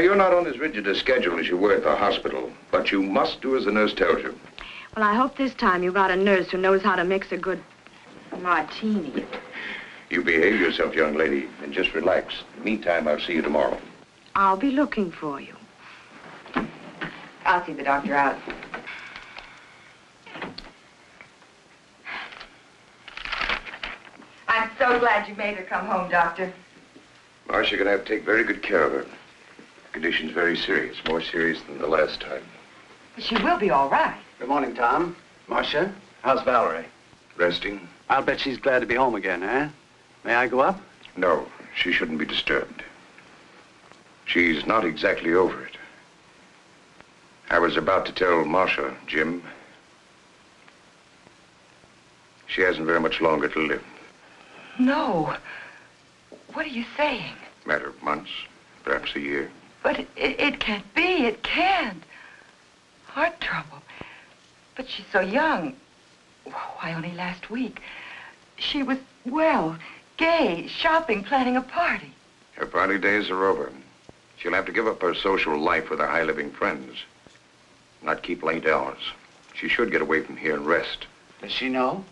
you're not on as rigid a schedule as you were at the hospital, but you must do as the nurse tells you. Well, I hope this time you got a nurse who knows how to mix a good martini. You behave yourself, young lady, and just relax. Meantime, I'll see you tomorrow. I'll be looking for you. I'll see the doctor out. I'm so glad you made her come home, Doctor. Marsha, you're going to have to take very good care of her. The condition's very serious, more serious than the last time. She will be all right. Good morning, Tom. Marsha, how's Valerie? Resting? I'll bet she's glad to be home again, eh? May I go up? No, she shouldn't be disturbed. She's not exactly over it. I was about to tell Marsha, Jim, she hasn't very much longer to live. No. What are you saying? Matter of months, perhaps a year. But it can't be. It can't. Heart trouble. But she's so young. Why, only last week. She was, well, gay, shopping, planning a party. Her party days are over. She'll have to give up her social life with her high-living friends. Not keep late hours. She should get away from here and rest. Does she know?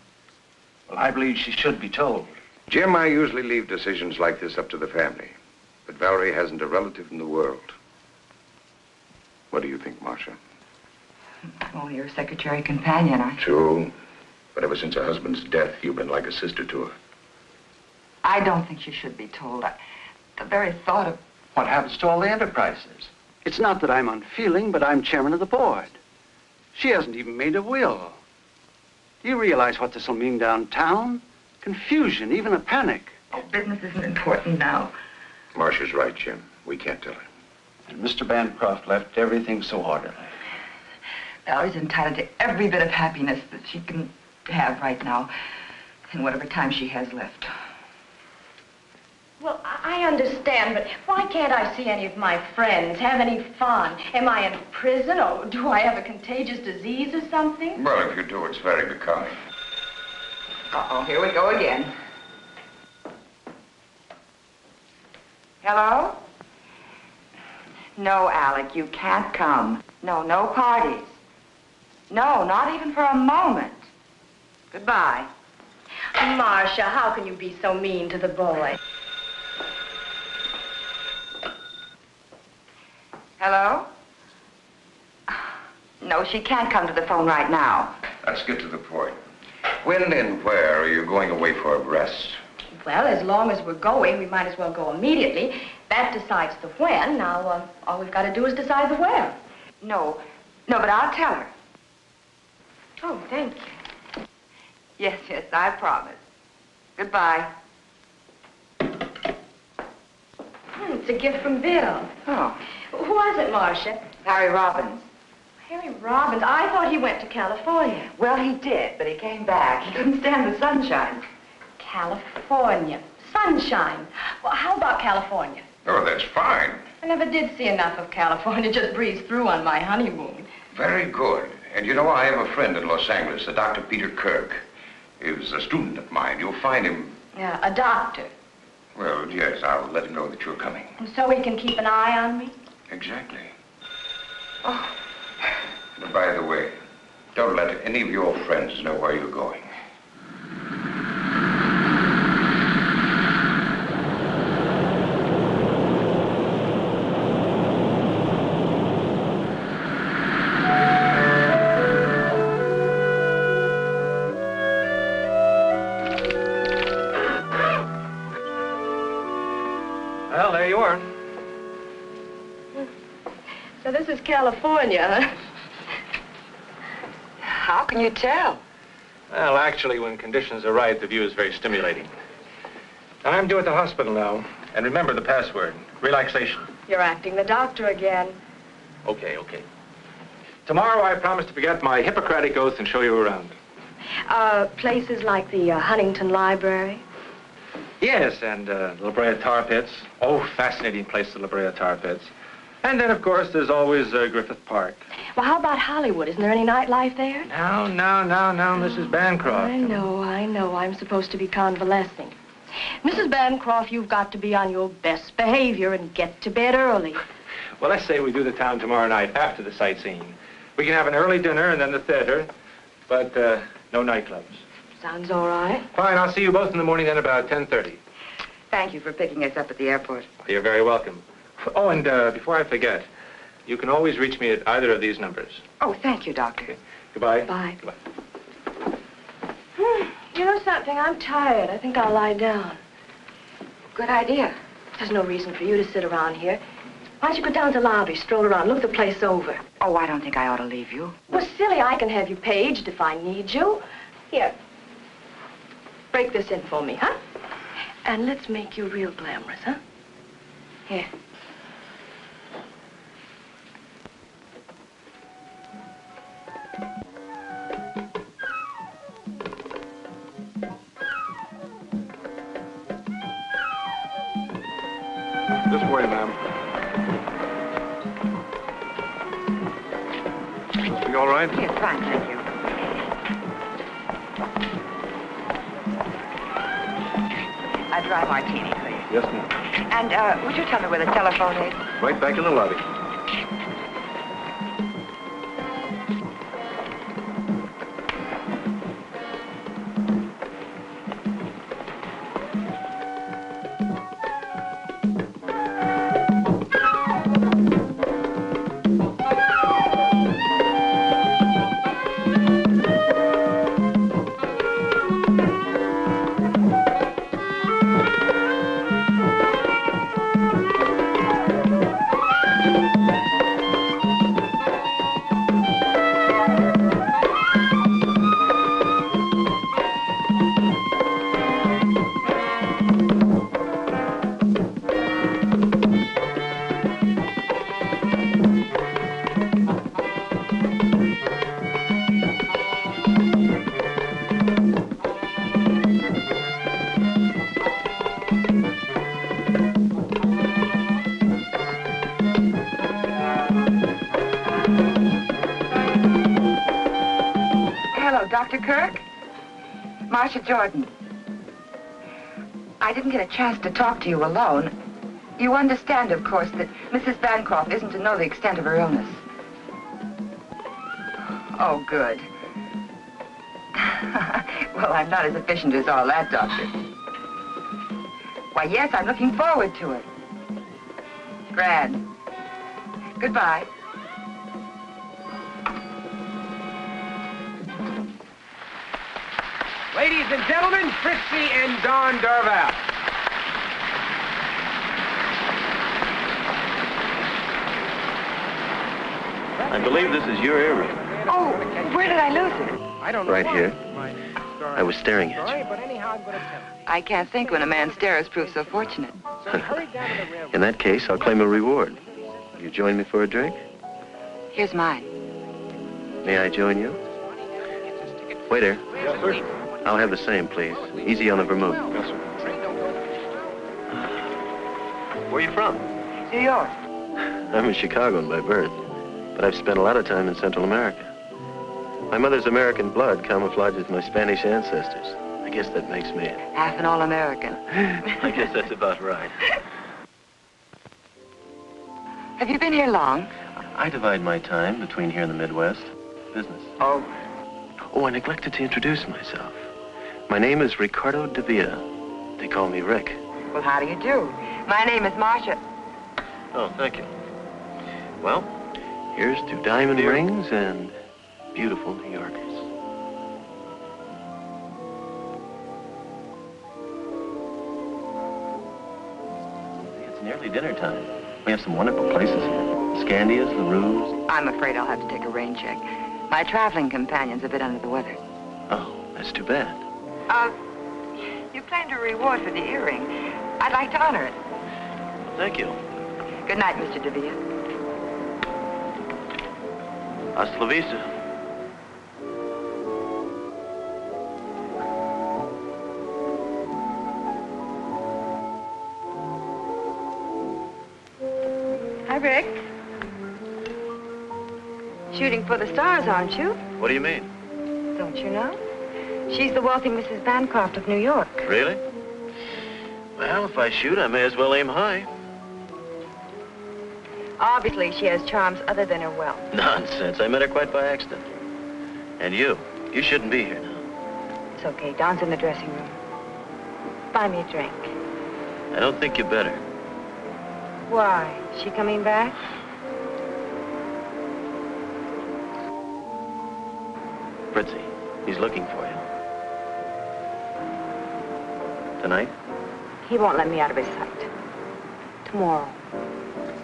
Well, I believe she should be told. Jim, I usually leave decisions like this up to the family. But Valerie hasn't a relative in the world. What do you think, Marsha? I'm only her secretary companion. True. But ever since her husband's death, you've been like a sister to her. I don't think she should be told. The very thought of... What happens to all the enterprises? It's not that I'm unfeeling, but I'm chairman of the board. She hasn't even made a will. Do you realize what this will mean downtown? Confusion, even a panic. Oh, business isn't important now. Marsha's right, Jim. We can't tell her. And Mr. Bancroft left everything so orderly. Valerie's entitled to every bit of happiness that she can have right now, in whatever time she has left. Well, I understand, but why can't I see any of my friends, have any fun? Am I in prison, or do I have a contagious disease or something? Well, if you do, it's very becoming. Uh-oh, here we go again. Hello? No, Alec, you can't come. No, no parties. No, not even for a moment. Goodbye. Marsha, how can you be so mean to the boy? Hello? No, she can't come to the phone right now. Let's get to the point. When and where are you going away for a rest? Well, as long as we're going, we might as well go immediately. That decides the when. Now, all we've got to do is decide the where. No, but I'll tell her. Oh, thank you. Yes, I promise. Goodbye. It's a gift from Bill. Oh. Who was it, Marsha? Harry Robbins. Harry Robbins? I thought he went to California. Well, he did, but he came back. He couldn't stand the sunshine. California. Sunshine. Well, how about California? Oh, that's fine. I never did see enough of California. Just breezed through on my honeymoon. Very good. And you know, I have a friend in Los Angeles, a Dr. Peter Kirk. He was a student of mine. You'll find him... Yeah, a doctor. Well, yes, I'll let him know that you're coming. So he can keep an eye on me? Exactly. Oh. And by the way, don't let any of your friends know where you're going. Well, there you are. So this is California, huh? How can you tell? Well, actually, when conditions are right, the view is very stimulating. I'm due at the hospital now. And remember the password, relaxation. You're acting the doctor again. Okay. Tomorrow, I promise to forget my Hippocratic oath and show you around. Places like the Huntington Library? Yes, and La Brea Tar Pits. Oh, fascinating place, the La Brea Tar Pits. And then, of course, there's always Griffith Park. Well, how about Hollywood? Isn't there any nightlife there? No, Mrs. Bancroft. I know. I'm supposed to be convalescing. Mrs. Bancroft, you've got to be on your best behavior and get to bed early. Well, let's say we do the town tomorrow night after the sightseeing. We can have an early dinner and then the theater, but no nightclubs. Sounds all right. Fine, I'll see you both in the morning then about 10:30. Thank you for picking us up at the airport. You're very welcome. Oh, and before I forget, you can always reach me at either of these numbers. Oh, thank you, Doctor. Okay. Goodbye. Bye. Goodbye. You know something? I'm tired. I think I'll lie down. Good idea. There's no reason for you to sit around here. Why don't you go down to the lobby, stroll around, look the place over? Oh, I don't think I ought to leave you. Well, silly, I can have you paged if I need you. Here. Break this in for me, huh? And let's make you real glamorous, huh? Here. This way, ma'am. Must be all right? Yes, fine, thank you. A dry martini, please. Yes, ma'am. And would you tell me where the telephone is? Right back in the lobby. Dr. Kirk? Marsha Jordan. I didn't get a chance to talk to you alone. You understand, of course, that Mrs. Bancroft isn't to know the extent of her illness. Oh, good. Well, I'm not as efficient as all that, Doctor. Why, yes, I'm looking forward to it. Grand. Goodbye. Ladies and gentlemen, Fritzie and Don Darvel. I believe this is your earring. Oh, where did I lose it? I don't know Right why. here. I was staring at you. But anyhow, I'm going to tell you. I can't think when a man's stares proves so fortunate. So he hurried down to the railroad. In that case, I'll claim a reward. Will you join me for a drink? Here's mine. May I join you? Waiter, Yes, sir. I'll have the same, please. Easy on the vermouth. Yes, sir. Where are you from? New York. I'm a Chicagoan by birth, but I've spent a lot of time in Central America. My mother's American blood camouflages my Spanish ancestors. I guess that makes me... Half an all-American. I guess that's about right. Have you been here long? I divide my time between here and the Midwest. Business. Oh. Oh, I neglected to introduce myself. My name is Ricardo de Villa. They call me Rick. Well, how do you do? My name is Marsha. Oh, thank you. Well, here's to diamond rings and beautiful New Yorkers. It's nearly dinner time. We have some wonderful places here. Scandia's, LaRue's. I'm afraid I'll have to take a rain check. My traveling companion's a bit under the weather. Oh, that's too bad. You claimed a reward for the earring. I'd like to honor it. Well, thank you. Good night, Mr. De Villa. Hasta la vista. Hi, Rick. Shooting for the stars, aren't you? What do you mean? Don't you know? She's the wealthy Mrs. Bancroft of New York. Really? Well, if I shoot, I may as well aim high. Obviously, she has charms other than her wealth. Nonsense. I met her quite by accident. And you shouldn't be here now. It's okay. Don's in the dressing room. Buy me a drink. I don't think you better. Why? Is she coming back? Fritzie, he's looking for you. Tonight? He won't let me out of his sight. Tomorrow.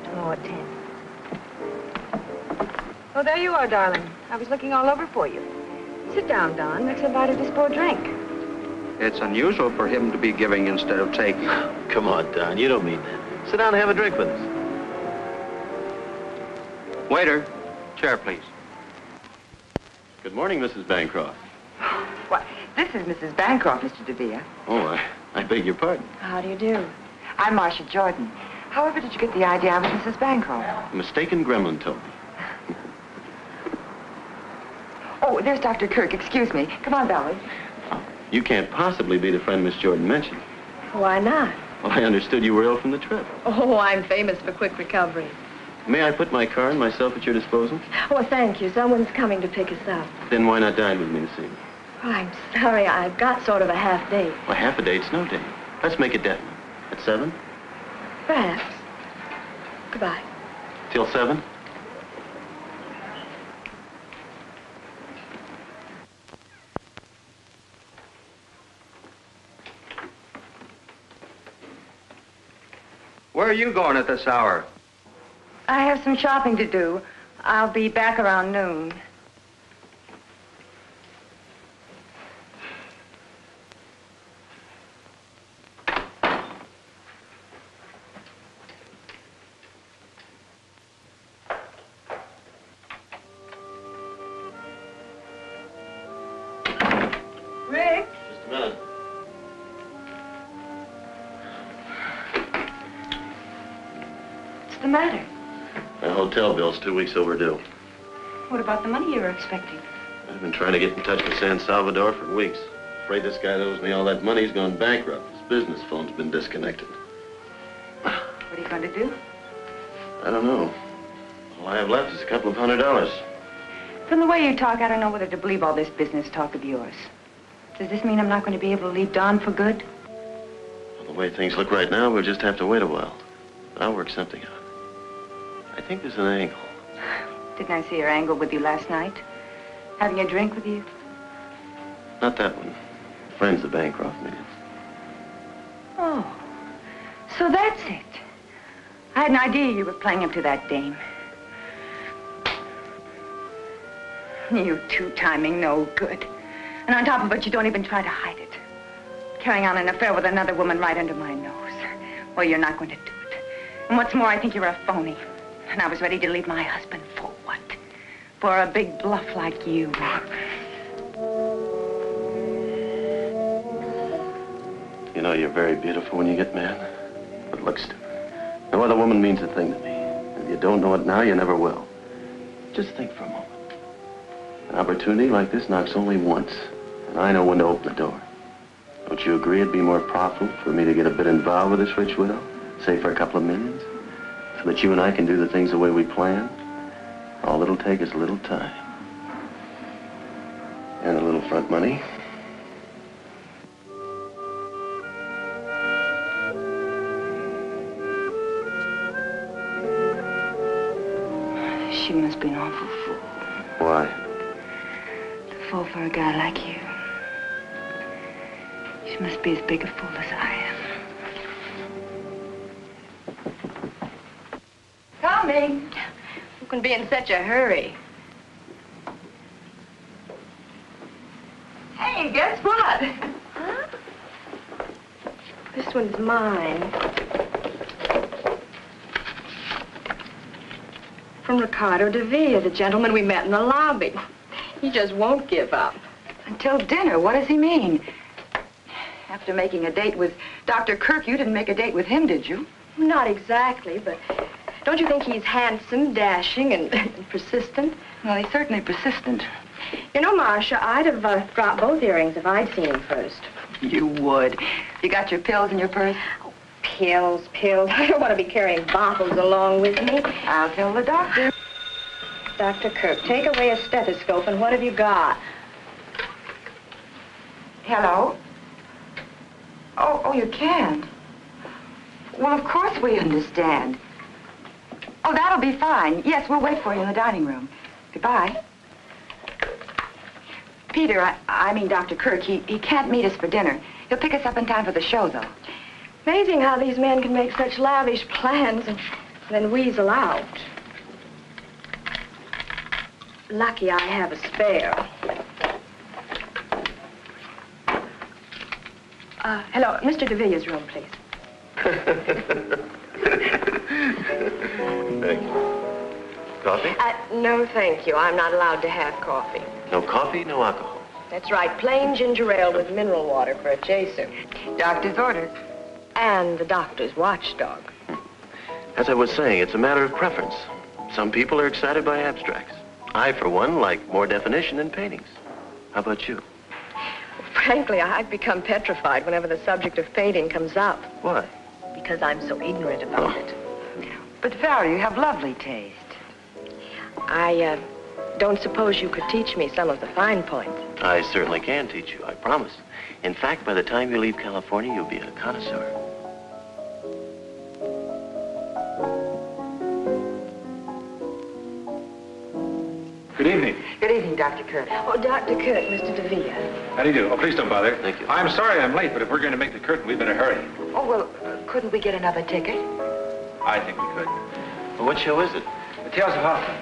Tomorrow at 10. Oh, there you are, darling. I was looking all over for you. Sit down, Don. Rick's invited us for a drink. It's unusual for him to be giving instead of taking. Come on, Don. You don't mean that. Sit down and have a drink with us. Waiter, chair, please. Good morning, Mrs. Bancroft. Why, this is Mrs. Bancroft, Mr. Devere. Oh, I beg your pardon. How do you do? I'm Marsha Jordan. However did you get the idea I was Mrs. Bancroft? A mistaken gremlin told me. Oh, there's Dr. Kirk. Excuse me. Come on, Valerie. You can't possibly be the friend Miss Jordan mentioned. Why not? Well, I understood you were ill from the trip. Oh, I'm famous for quick recovery. May I put my car and myself at your disposal? Oh, thank you. Someone's coming to pick us up. Then why not dine with me this evening? Oh, I'm sorry. I've got sort of a half date. Well, half a date's no date. Let's make it definite. At 7? Perhaps. Goodbye. Till 7? Where are you going at this hour? I have some shopping to do. I'll be back around noon. Rick? Just a minute. What's the matter? My hotel bill's 2 weeks overdue. What about the money you were expecting? I've been trying to get in touch with San Salvador for weeks. Afraid this guy that owes me all that money's gone bankrupt. His business phone's been disconnected. What are you going to do? I don't know. All I have left is a couple of $100. From the way you talk, I don't know whether to believe all this business talk of yours. Does this mean I'm not going to be able to leave Don for good? Well, the way things look right now, we'll just have to wait a while. But I'll work something out. I think there's an angle. Didn't I see her angle with you last night? Having a drink with you? Not that one. Friends the Bancroft millions. Oh, so that's it. I had an idea you were playing up to that dame. You two-timing no good. And on top of it, you don't even try to hide it. Carrying on an affair with another woman right under my nose. Well, you're not going to do it. And what's more, I think you're a phony. And I was ready to leave my husband for what? For a big bluff like you. You know, you're very beautiful when you get mad, but look stupid. No other woman means a thing to me. And if you don't know it now, you never will. Just think for a moment. An opportunity like this knocks only once, and I know when to open the door. Don't you agree it'd be more profitable for me to get a bit involved with this rich widow, say for a couple of millions, so that you and I can do the things the way we plan? All it'll take is a little time. And a little front money. She must be an awful fool. Why? To fall for a guy like you. She must be as big a fool as I am. Coming. Who can be in such a hurry? Hey, guess what? Huh? This one's mine. From Ricardo Darvel, the gentleman we met in the lobby. He just won't give up. Until dinner. What does he mean? After making a date with Dr. Kirk, you didn't make a date with him, did you? Not exactly, but don't you think he's handsome, dashing, and persistent? Well, he's certainly persistent. You know, Marsha, I'd have dropped both earrings if I'd seen him first. You would. You got your pills in your purse? Oh, pills. I don't want to be carrying bottles along with me. I'll tell the doctor. Dr. Kirk, take away a stethoscope, and what have you got? Hello? Oh, you can't. Well, of course we understand. Oh, that'll be fine. Yes, we'll wait for you in the dining room. Goodbye. Peter, I mean Dr. Kirk, he can't meet us for dinner. He'll pick us up in time for the show, though. Amazing how these men can make such lavish plans and then weasel out. Lucky I have a spare. Hello, Mr. DeVille's room, please. Thank you. Coffee? No, thank you. I'm not allowed to have coffee. No coffee, no alcohol. That's right, plain ginger ale with mineral water for a chaser. Doctor's orders. And the doctor's watchdog. As I was saying, it's a matter of preference. Some people are excited by abstracts. I, for one, like more definition in paintings. How about you? Frankly, I've become petrified whenever the subject of painting comes up. Why? Because I'm so ignorant about it. But, Valerie, you have lovely taste. I don't suppose you could teach me some of the fine points. I certainly can teach you, I promise. In fact, by the time you leave California, you'll be a connoisseur. Good evening. Good evening, Dr. Kirk. Oh, Dr. Kirk, Mr. DeVille. How do you do? Oh, please don't bother. Thank you. I'm sorry I'm late, but if we're going to make the curtain, we better hurry. Oh, well, couldn't we get another ticket? I think we could. Well, what show is it? The Tales of Hutton.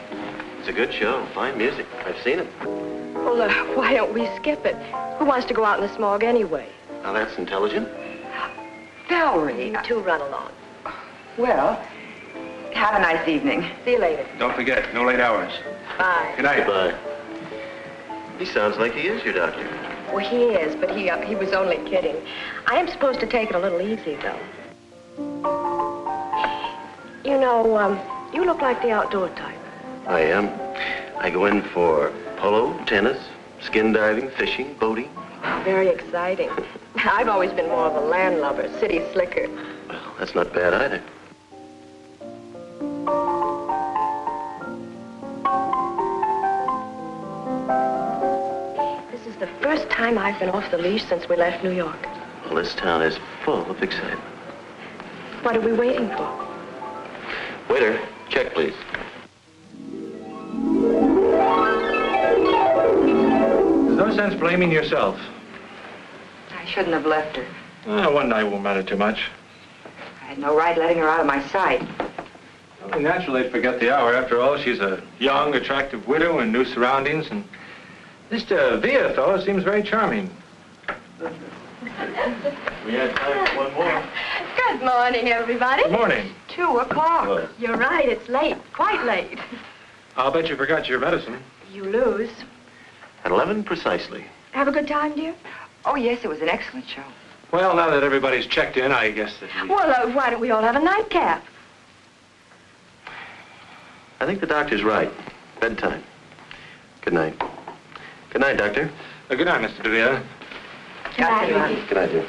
It's a good show. Fine music. I've seen it. Well, why don't we skip it? Who wants to go out in the smog anyway? Now, that's intelligent. Valerie. You two run along. Well, have a nice evening. See you later. Don't forget, no late hours. Bye. Good night. Goodbye. He sounds like he is your doctor. Well, he is, but he was only kidding. I am supposed to take it a little easy, though. You know, you look like the outdoor type. I am. I go in for polo, tennis, skin diving, fishing, boating. Wow, very exciting. I've always been more of a landlubber, city slicker. Well, that's not bad either. This is the first time I've been off the leash since we left New York. Well, this town is full of excitement. What are we waiting for? Waiter, check, please. There's no sense blaming yourself. I shouldn't have left her. One night won't matter too much. I had no right letting her out of my sight. Only natural they'd forget the hour. After all, she's a young, attractive widow in new surroundings, and Mr. Villa fellow seems very charming. We had time for one more. Good morning, everybody. Good morning. 2 o'clock. Well, You're right, it's late, quite late. I'll bet you forgot your medicine. You lose. at 11 precisely. Have a good time, dear? Oh, yes, it was an excellent show. Well, now that everybody's checked in, I guess that we... Well, why don't we all have a nightcap? I think the doctor's right. Bedtime. Good night. Good night, Doctor. Good night, Mr. DeVille. Good night, Ricky. Good night, dear.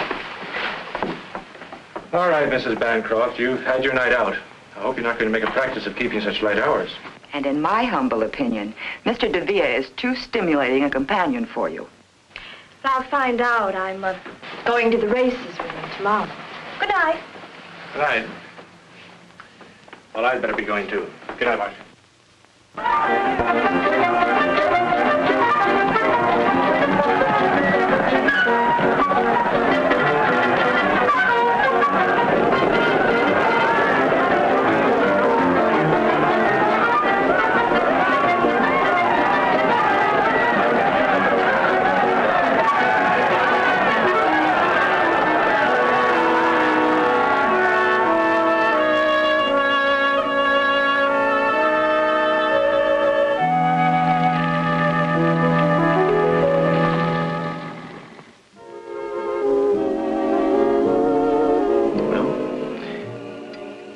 All right, Mrs. Bancroft, you've had your night out. I hope you're not going to make a practice of keeping such late hours. And in my humble opinion, Mr. DeVille is too stimulating a companion for you. I'll find out. I'm going to the races with him tomorrow. Good night. Good night. Well, I'd better be going, too. Good night, Marsha.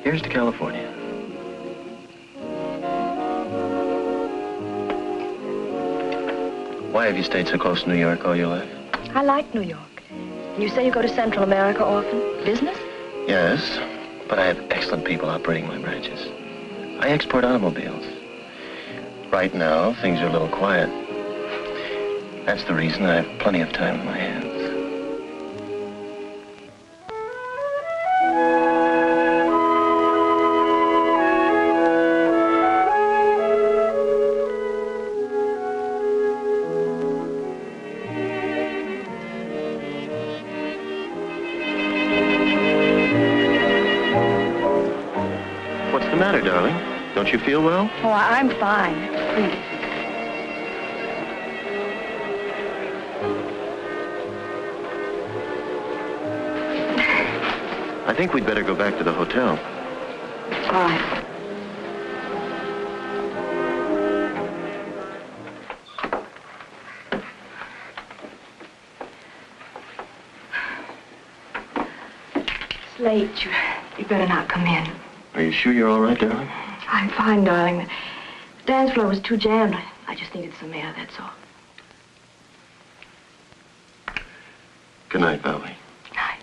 Here's to California. Why have you stayed so close to New York all your life? I like New York. You say you go to Central America often? Business? Yes, but I have excellent people operating my branches. I export automobiles. Right now, things are a little quiet. That's the reason I have plenty of time on my hands. What's the matter, darling? Don't you feel well? Oh, I'm fine. Please. I think we'd better go back to the hotel. All right. It's late. You better not come in. Are you sure you're all right, darling? I'm fine, darling. The dance floor was too jammed. I just needed some air, that's all. Good night, Valerie. Night.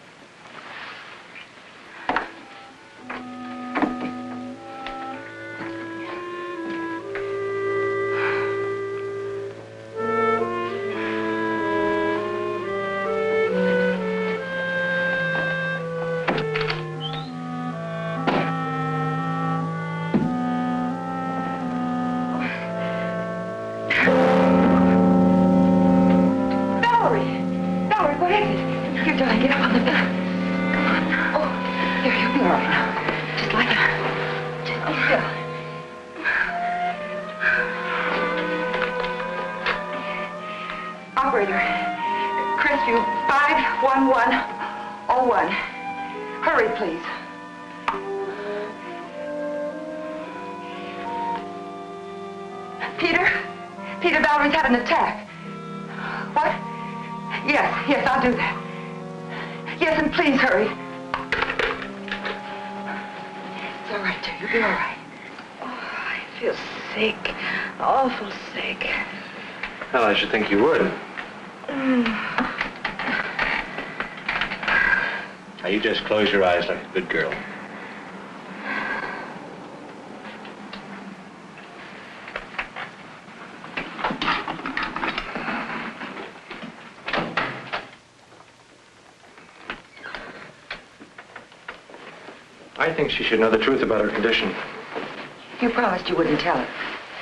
Operator, Crestview 51101. Hurry, please. Peter, Valerie's had an attack. What? Yes, I'll do that. Yes, and please hurry. It's all right, dear. You'll be all right. Oh, I feel sick. Awful sick. Well, I should think you would. Now, you just close your eyes like a good girl. I think she should know the truth about her condition. You promised you wouldn't tell her.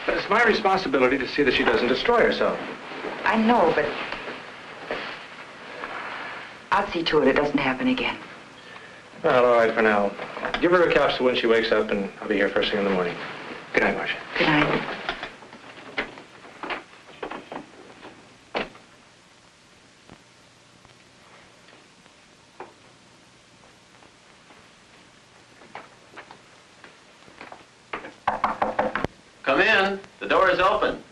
But it's my responsibility to see that she doesn't destroy herself. I know, but I'll see to it doesn't happen again. Well, all right for now. Give her a capsule when she wakes up, and I'll be here first thing in the morning. Good night, Marsha. Good night. Come in. The door is open.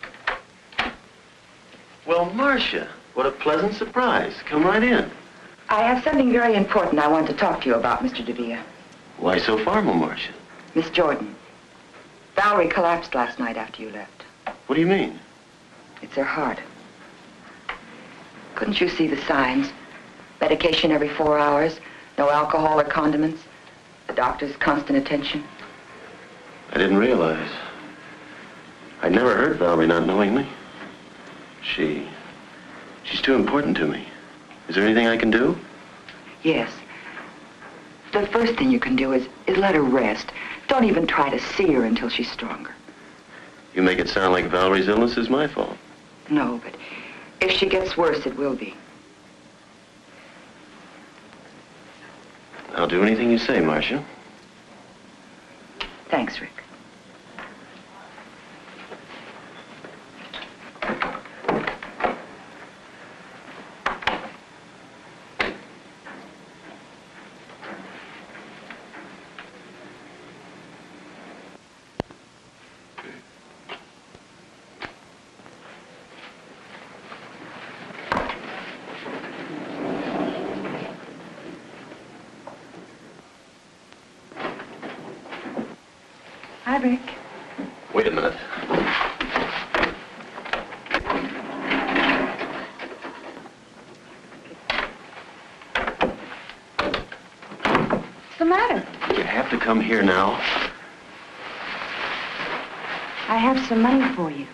Well, Marsha, what a pleasant surprise. Come right in. I have something very important I want to talk to you about, Mr. DeVere. Why so formal, Marsha? Miss Jordan. Valerie collapsed last night after you left. What do you mean? It's her heart. Couldn't you see the signs? Medication every 4 hours, no alcohol or condiments, the doctor's constant attention. I didn't realize. I never hurt Valerie not knowingly. She's too important to me. Is there anything I can do? Yes. The first thing you can do is let her rest. Don't even try to see her until she's stronger. You make it sound like Valerie's illness is my fault. No, but if she gets worse, it will be. I'll do anything you say, Marsha. Thanks, Rick. Hi, Rick. Wait a minute. the matter? You have to come here now. I have some money for you.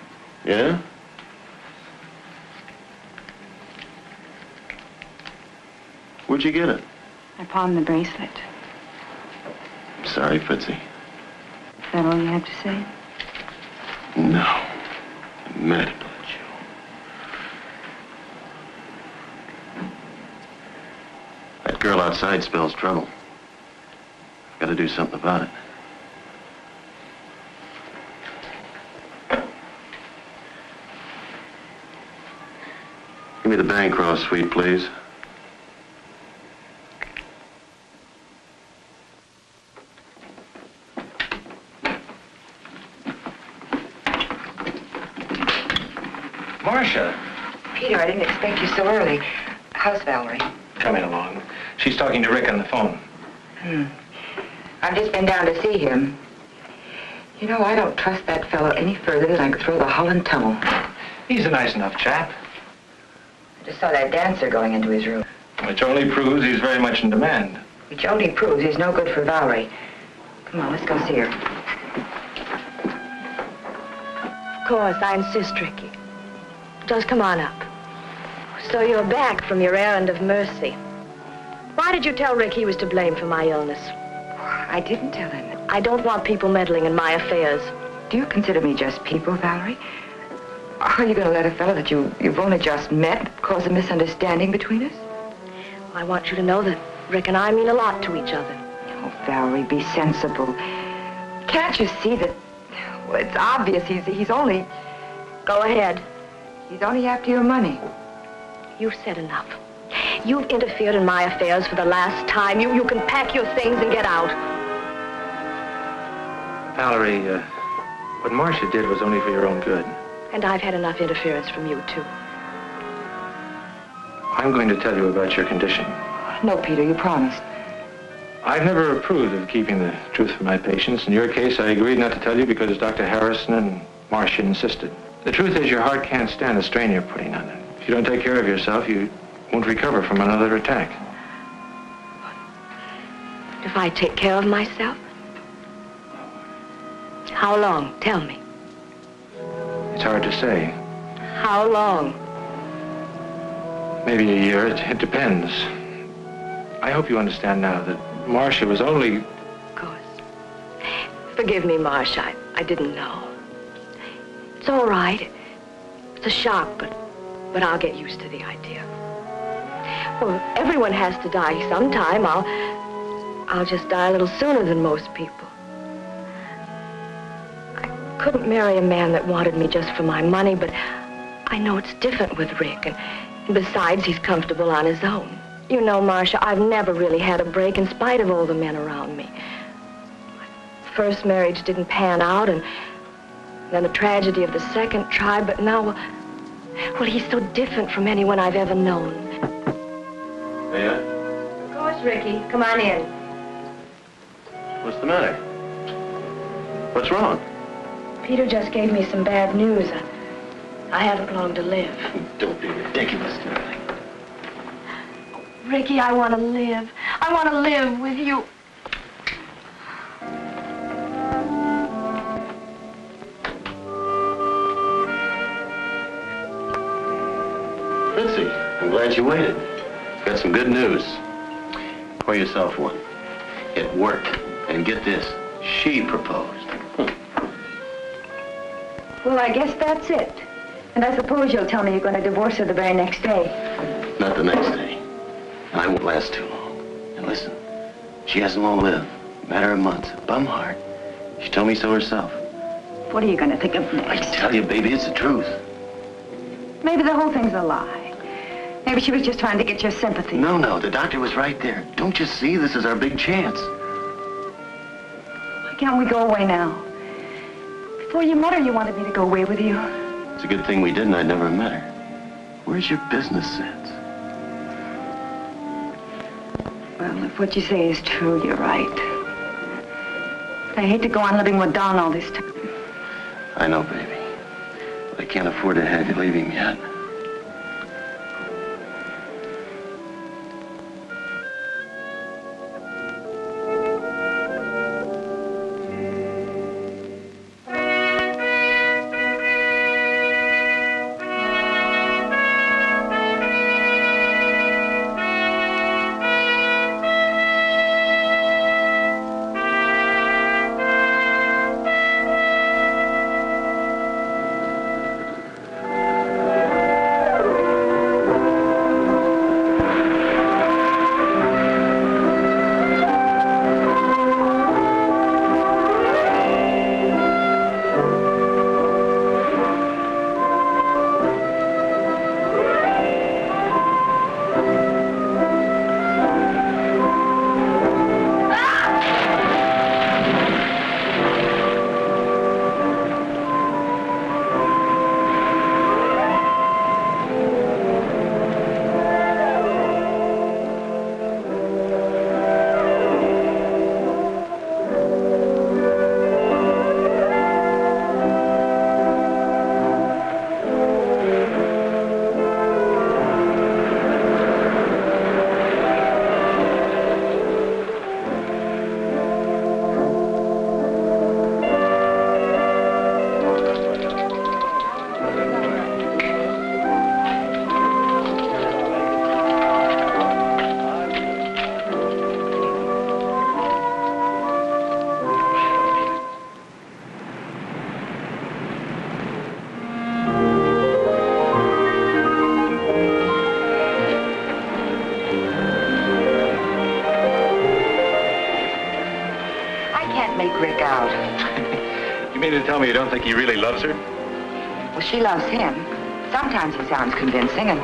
Yeah? Where'd you get it? I pawned the bracelet. I'm sorry, Fritzie. Is that all you have to say? No. I'm mad about you. That girl outside spells trouble. I've got to do something about it. Give me the Bancroft suite, please. Marsha. Peter, I didn't expect you so early. How's Valerie? Coming along. She's talking to Rick on the phone. I've just been down to see him. You know, I don't trust that fellow any further than I could throw the Holland tunnel. He's a nice enough chap. I just saw that dancer going into his room. Which only proves he's very much in demand. Which only proves he's no good for Valerie. Come on, let's go see her. Of course, I insist, Ricky. Just come on up. So you're back from your errand of mercy. Why did you tell Rick he was to blame for my illness? I didn't tell him. I don't want people meddling in my affairs. Do you consider me just people, Valerie? Are you going to let a fellow that you've only just met cause a misunderstanding between us? I want you to know that Rick and I mean a lot to each other. Oh, Valerie, be sensible. Can't you see that... Well, it's obvious he's only... Go ahead. He's only after your money. You've said enough. You've interfered in my affairs for the last time. You can pack your things and get out. Valerie, what Marsha did was only for your own good. And I've had enough interference from you, too. I'm going to tell you about your condition. No, Peter, you promised. I've never approved of keeping the truth from my patients. In your case, I agreed not to tell you because Dr. Harrison and Marsha insisted. The truth is your heart can't stand the strain you're putting on it. If you don't take care of yourself, you won't recover from another attack. If I take care of myself? How long? Tell me. It's hard to say. How long? Maybe a year. It depends. I hope you understand now that Marsha was only... Of course. Forgive me, Marsha. I didn't know. It's all right. It's a shock, but I'll get used to the idea. Well, everyone has to die sometime. I'll just die a little sooner than most people. I couldn't marry a man that wanted me just for my money, but I know it's different with Rick, and besides, he's comfortable on his own. You know, Marsha, I've never really had a break in spite of all the men around me. My first marriage didn't pan out, and then the tragedy of the second tried, but now, well, he's so different from anyone I've ever known. Yeah? Of course, Ricky. Come on in. What's the matter? What's wrong? Peter just gave me some bad news. I haven't long to live. Don't be ridiculous, darling. Ricky, I want to live. I want to live with you. Fritzie, I'm glad you waited. Got some good news. Pour yourself one. It worked. And get this, she proposed. Well, I guess that's it. And I suppose you'll tell me you're going to divorce her the very next day. Not the next day. I won't last too long. And listen, she hasn't long lived. Matter of months. Bum heart. She told me so herself. What are you going to think of next? I tell you, baby, it's the truth. Maybe the whole thing's a lie. Maybe she was just trying to get your sympathy. No, the doctor was right there. Don't you see? This is our big chance. Why can't we go away now? Before you met her, you wanted me to go away with you. It's a good thing we didn't. I'd never met her. Where's your business sense? Well, if what you say is true, you're right. I hate to go on living with Don all this time. I know, baby. But I can't afford to have you leave him yet. mean to tell me you don't think he really loves her? Well, she loves him. Sometimes he sounds convincing, and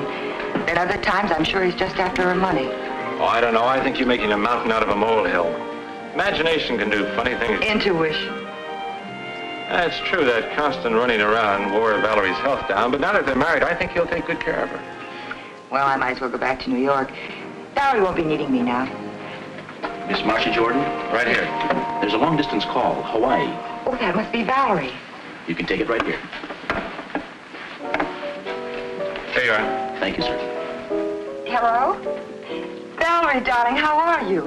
at other times I'm sure he's just after her money. Oh, I don't know. I think you're making a mountain out of a molehill. Imagination can do funny things. Intuition. That's true. That constant running around wore Valerie's health down, but now that they're married, I think he'll take good care of her. Well, I might as well go back to New York. Valerie won't be needing me now. Miss Marsha Jordan? Right here. There's a long-distance call, Hawaii. Oh, that must be Valerie. You can take it right here. There you are. Thank you, sir. Hello? Valerie, darling, how are you?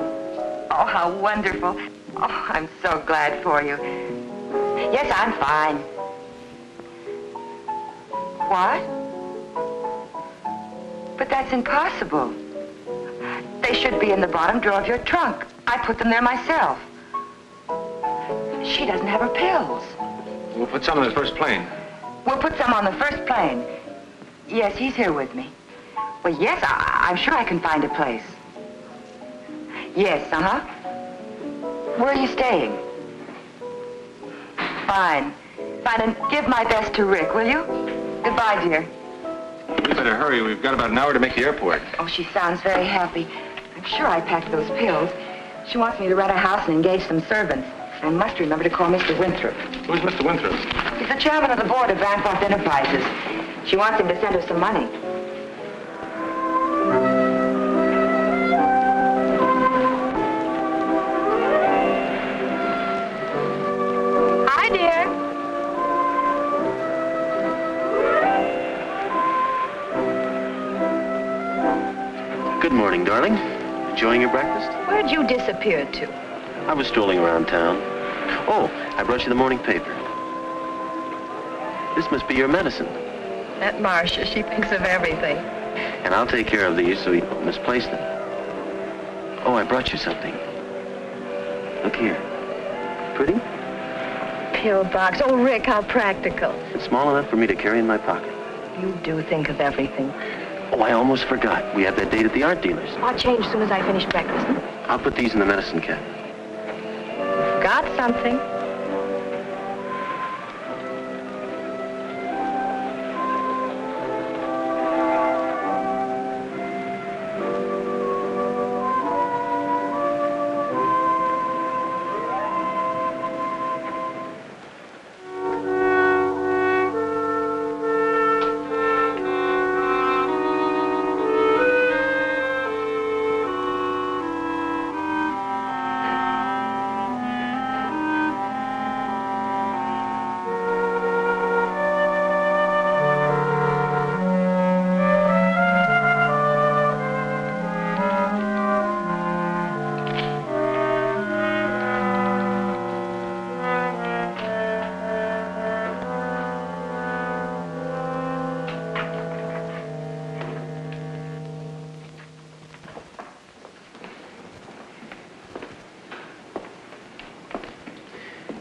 Oh, how wonderful. Oh, I'm so glad for you. Yes, I'm fine. What? But that's impossible. They should be in the bottom drawer of your trunk. I put them there myself. She doesn't have her pills. We'll put some on the first plane. We'll put some on the first plane. Yes, he's here with me. Well, yes, I'm sure I can find a place. Yes, uh-huh. Where are you staying? Fine. Fine, and give my best to Rick, will you? Goodbye, dear. We better hurry. We've got about an hour to make the airport. Oh, she sounds very happy. I'm sure I packed those pills. She wants me to rent a house and engage some servants. I must remember to call Mr. Winthrop. Who's Mr. Winthrop? He's the chairman of the board of Bancroft Enterprises. She wants him to send her some money. Hi, dear. Good morning, darling. Enjoying your breakfast? Where'd you disappear to? I was strolling around town. Oh, I brought you the morning paper. This must be your medicine. That Marsha, she thinks of everything. And I'll take care of these so you don't misplace them. Oh, I brought you something. Look here. Pretty? Pill box. Oh, Rick, how practical. It's small enough for me to carry in my pocket. You do think of everything. Oh, I almost forgot. We have that date at the art dealer's. I'll change as soon as I finish breakfast. I'll put these in the medicine cabinet. Got something.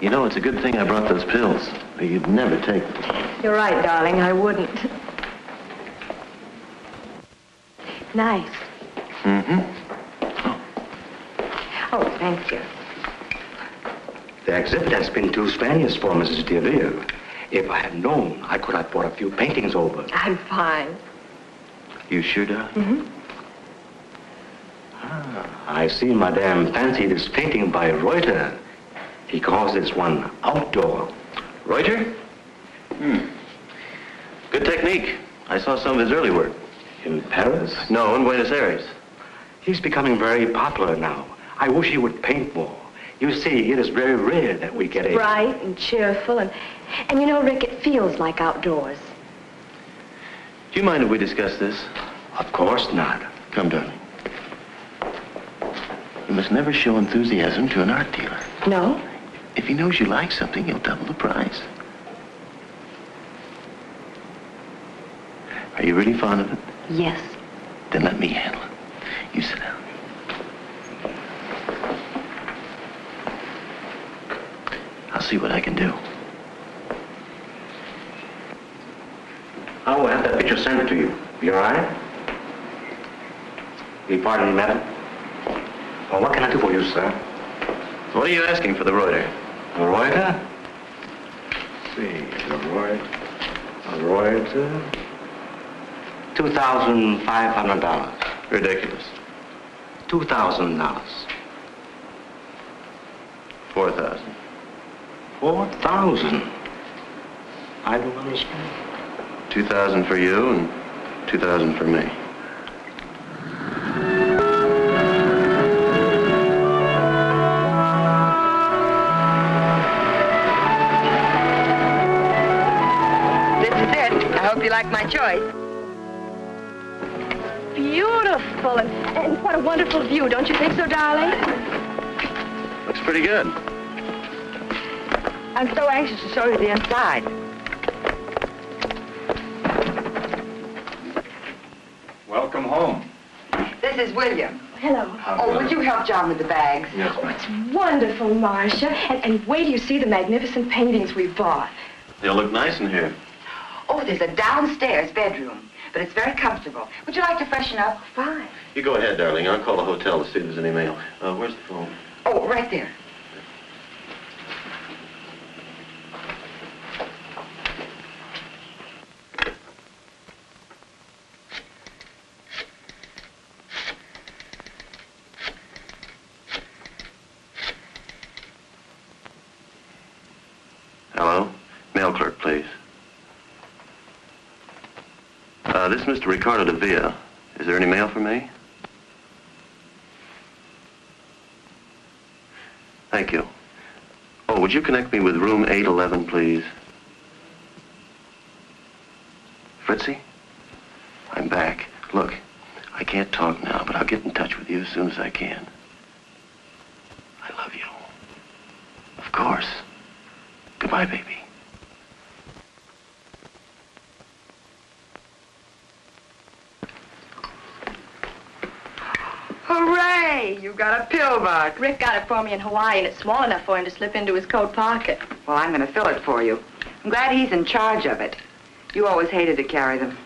You know, it's a good thing I brought those pills. You'd never take them. You're right, darling. I wouldn't. Nice. Mm-hmm. Oh, thank you. The exhibit has been too strenuous for Mrs. Darvel. If I had known, I could have brought a few paintings over. I'm fine. You sure, darling? Mm-hmm. I see Madame fancied this painting by Reuter. He calls this one outdoor. Reuter? Good technique. I saw some of his early work. In Paris? No, in Buenos Aires. He's becoming very popular now. I wish he would paint more. You see, it is very rare that we get a... Bright and cheerful, and you know, Rick, it feels like outdoors. Do you mind if we discuss this? Of course not. Come, darling. You must never show enthusiasm to an art dealer. No? If he knows you like something, he'll double the price. Are you really fond of it? Yes. Then let me handle it. You sit down. I'll see what I can do. I will have that picture sent to you. You all right? Will you pardon me, madam? Well, what can I do for you, sir? What are you asking for the Reuter? The Reuter? see. All right. $2,500. Ridiculous. $2,000. 4,000. 4,000. I don't understand. 2,000 for you and 2,000 for me. This is it. I hope you like my choice. Beautiful, and what a wonderful view, don't you think so, darling? Looks pretty good. I'm so anxious to show you the inside. Welcome home. This is William. Hello. Oh, would you help John with the bags? Yes, Oh, it's wonderful, Marsha. And wait till you see the magnificent paintings we bought. They'll look nice in here. Oh, there's a downstairs bedroom, but it's very comfortable. Would you like to freshen up? Fine. You go ahead, darling. I'll call the hotel to see if there's any mail. Where's the phone? Oh, right there. Hello? Mail clerk, please. This is Mr. Ricardo de Villa. Is there any mail for me? Thank you. Oh, would you connect me with room 811, please? Fritzie? I'm back. Look, I can't talk now, but I'll get in touch with you as soon as I can. I love you. Of course. Goodbye, baby. Hooray! You got a pill box. Rick got it for me in Hawaii, and it's small enough for him to slip into his coat pocket. Well, I'm going to fill it for you. I'm glad he's in charge of it. You always hated to carry them.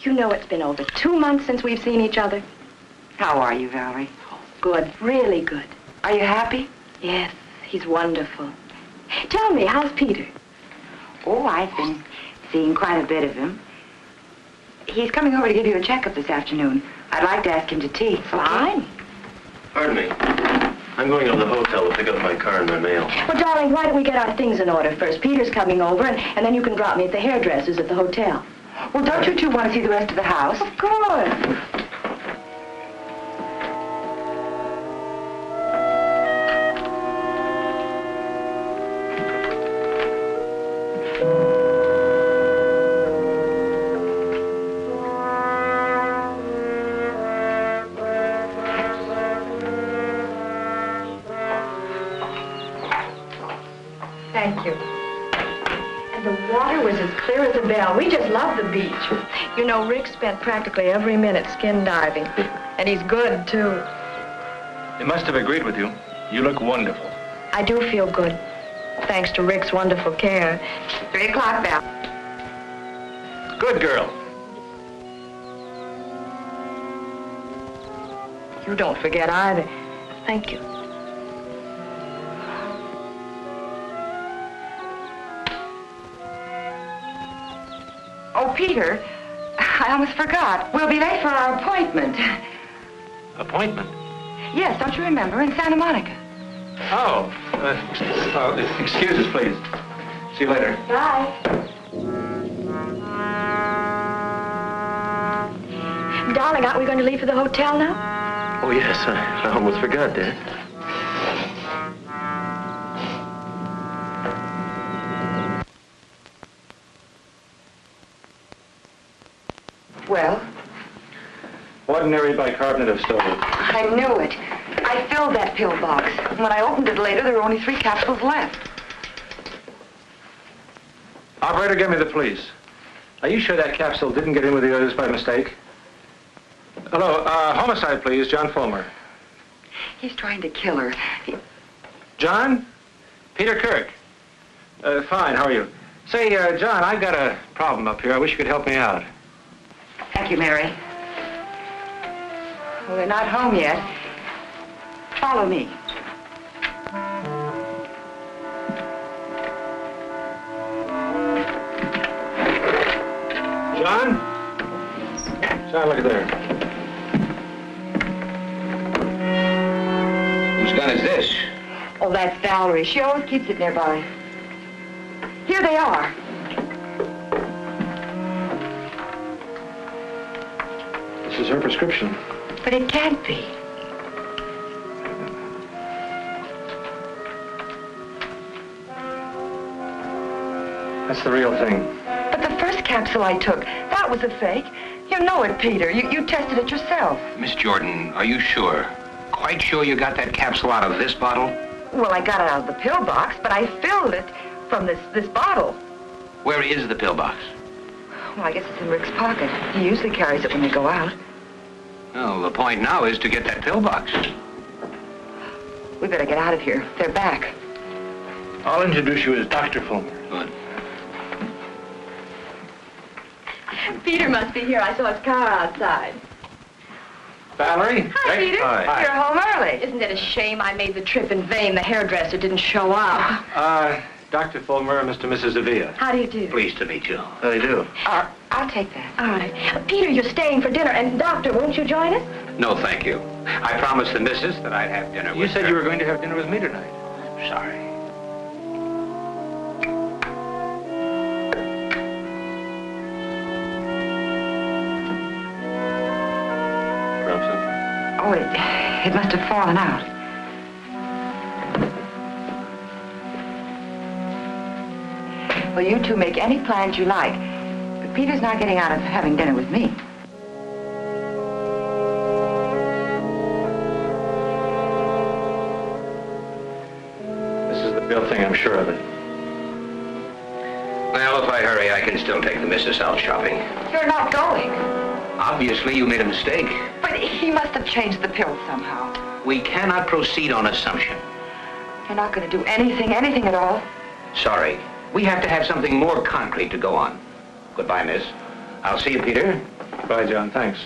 You know it's been over 2 months since we've seen each other. How are you, Valerie? Good, really good. Are you happy? Yes, he's wonderful. Tell me, how's Peter? Oh, I've been seeing quite a bit of him. He's coming over to give you a checkup this afternoon. I'd like to ask him to tea. Fine. Pardon me. I'm going to the hotel to pick up my car and my mail. Well, darling, why don't we get our things in order first? Peter's coming over, and then you can drop me at the hairdresser's at the hotel. Well, don't you two want to see the rest of the house? Of course. Thank you. And the water was as clear as a bell. We just love the beach. You know, Rick spent practically every minute skin diving. And he's good, too. They must have agreed with you. You look wonderful. I do feel good, thanks to Rick's wonderful care. 3 o'clock, Val. Good girl. You don't forget either. Thank you. Oh, Peter, I almost forgot. We'll be late for our appointment. Appointment? Yes, don't you remember? In Santa Monica. Oh, excuse us, please. See you later. Bye. Darling, aren't we going to leave for the hotel now? Oh, yes. I almost forgot that. Well? Ordinary bicarbonate of soda. I knew it. I filled that pill box. When I opened it later, there were only 3 capsules left. Operator, give me the police. Are you sure that capsule didn't get in with the others by mistake? Hello, homicide, please, John Fulmer. He's trying to kill her. John? Peter Kirk. Fine, how are you? Say, John, I've got a problem up here. I wish you could help me out. Thank you, Mary. Well, they're not home yet. Follow me. John? John, look at there. Whose gun is this? Oh, that's Valerie. She always keeps it nearby. Here they are. This is her prescription. But it can't be. That's the real thing. But the first capsule I took, that was a fake. You know it, Peter. You tested it yourself. Miss Jordan, are you sure? Quite sure you got that capsule out of this bottle? Well, I got it out of the pill box, but I filled it from this bottle. Where is the pill box? Well, I guess it's in Rick's pocket. He usually carries it when they go out. Well, the point now is to get that pill box. We better get out of here. They're back. I'll introduce you as Dr. Fulmer. Good. Peter must be here. I saw his car outside. Valerie? Hi, Peter. Hi. You're home early. Isn't it a shame I made the trip in vain? The hairdresser didn't show up. Dr. Fulmer, Mr. and Mrs. Avila. How do you do? Pleased to meet you. How do you do? I'll take that. All right. Peter, you're staying for dinner. And, Doctor, won't you join us? No, thank you. I promised the missus that I'd have dinner with her. You said you were going to have dinner with me tonight. I'm sorry. Grab some? Oh, it must have fallen out. Well, you two make any plans you like. But Peter's not getting out of having dinner with me. This is the real thing, I'm sure of it. Well, if I hurry, I can still take the missus out shopping. You're not going. Obviously, you made a mistake. But he must have changed the pill somehow. We cannot proceed on assumption. You're not going to do anything at all. Sorry. We have to have something more concrete to go on. Goodbye, miss. I'll see you, Peter. Bye, John. Thanks.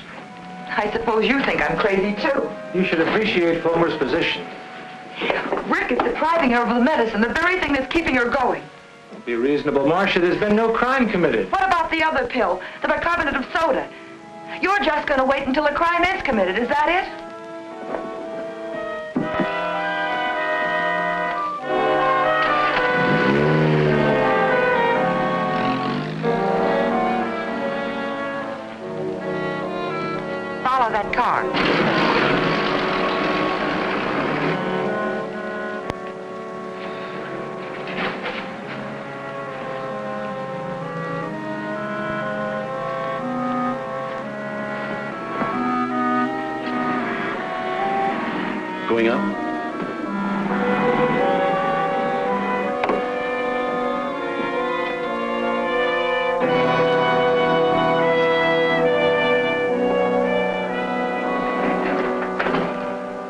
I suppose you think I'm crazy, too. You should appreciate Fulmer's position. Rick is depriving her of the medicine, the very thing that's keeping her going. Be reasonable, Marsha. There's been no crime committed. What about the other pill, the bicarbonate of soda? You're just going to wait until a crime is committed, is that it? Follow that car. Going up?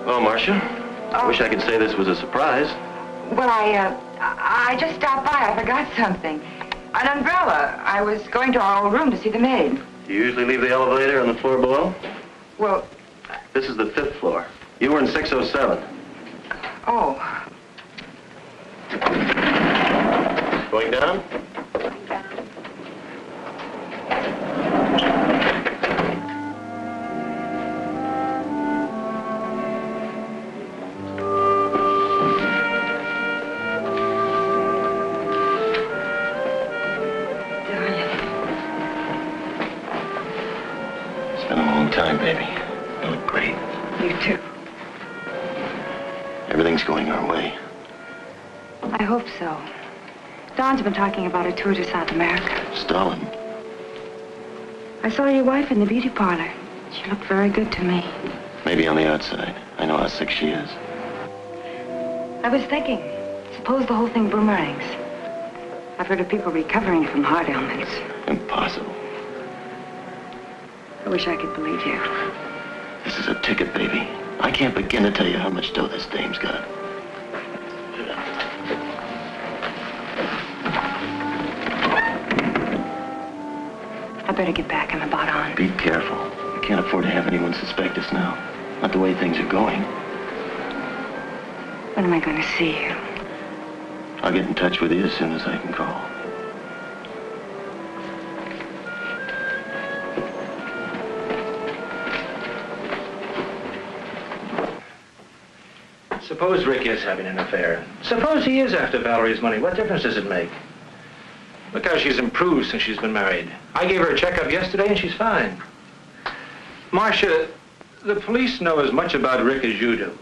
Well, Marsha, I wish I could say this was a surprise. Well, I just stopped by. I forgot something. An umbrella. I was going to our old room to see the maid. Do you usually leave the elevator on the floor below? Well, This is the 5th floor. You were in 607. oh. Going down? It's been a long time, baby. You look great. You too. Everything's going our way. I hope so. Don's been talking about a tour to South America. Stalin. I saw your wife in the beauty parlor. She looked very good to me. Maybe on the outside. I know how sick she is. I was thinking, suppose the whole thing boomerangs. I've heard of people recovering from heart ailments. Impossible. I wish I could believe you. This is a ticket, baby. I can't begin to tell you how much dough this dame's got. I better get back. I'm about on. Be careful. We can't afford to have anyone suspect us now. Not the way things are going. When am I going to see you? I'll get in touch with you as soon as I can call. Suppose Rick is having an affair. Suppose he is after Valerie's money. What difference does it make? Look how she's improved since she's been married. I gave her a checkup yesterday and she's fine. Marsha, the police know as much about Rick as you do.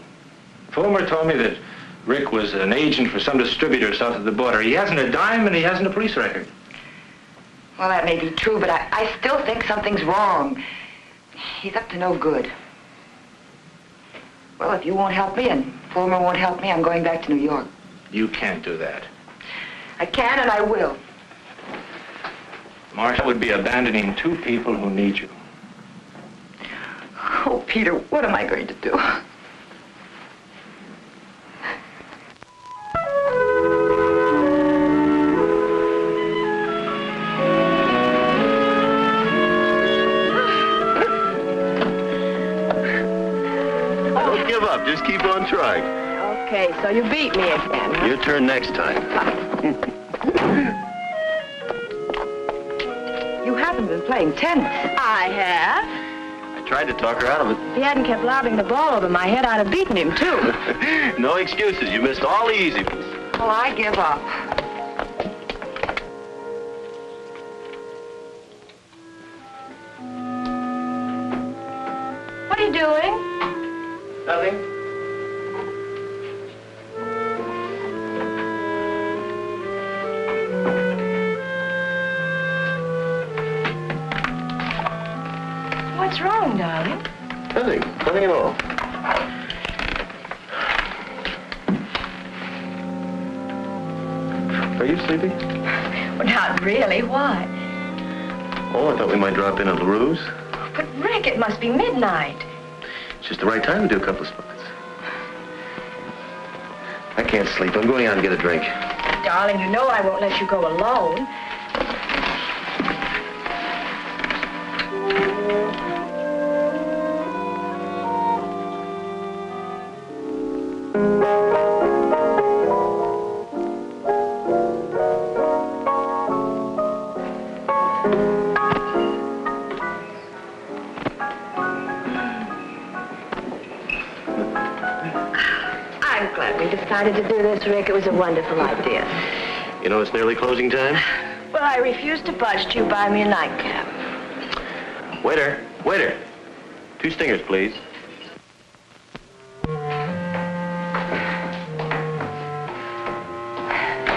Fulmer told me that Rick was an agent for some distributor south of the border. He hasn't a dime and he hasn't a police record. Well, that may be true, but I still think something's wrong. He's up to no good. Well, if you won't help me and Fulmer won't help me, I'm going back to New York. You can't do that. I can and I will. Marsha would be abandoning two people who need you. Oh, Peter, what am I going to do? Don't give up. Just keep on trying. Okay, so you beat me again, huh? Your turn next time. You haven't been playing tennis. I have. I tried to talk her out of it. If he hadn't kept lobbing the ball over my head, I'd have beaten him, too. No excuses. You missed all the easy ones. Well, I give up. What are you doing? Nothing. What's wrong, darling? Nothing. Nothing at all. Are you sleepy? Well, not really. Why? Oh, I thought we might drop in at LaRue's. But, Rick, it must be midnight. It's just the right time to do a couple of spots. I can't sleep. I'm going out and get a drink. Darling, you know I won't let you go alone. I'm glad we decided to do this, Rick. It was a wonderful idea. You know, it's nearly closing time. Well, I refuse to budge till you buy me a nightcap. Waiter, waiter. 2 stingers, please.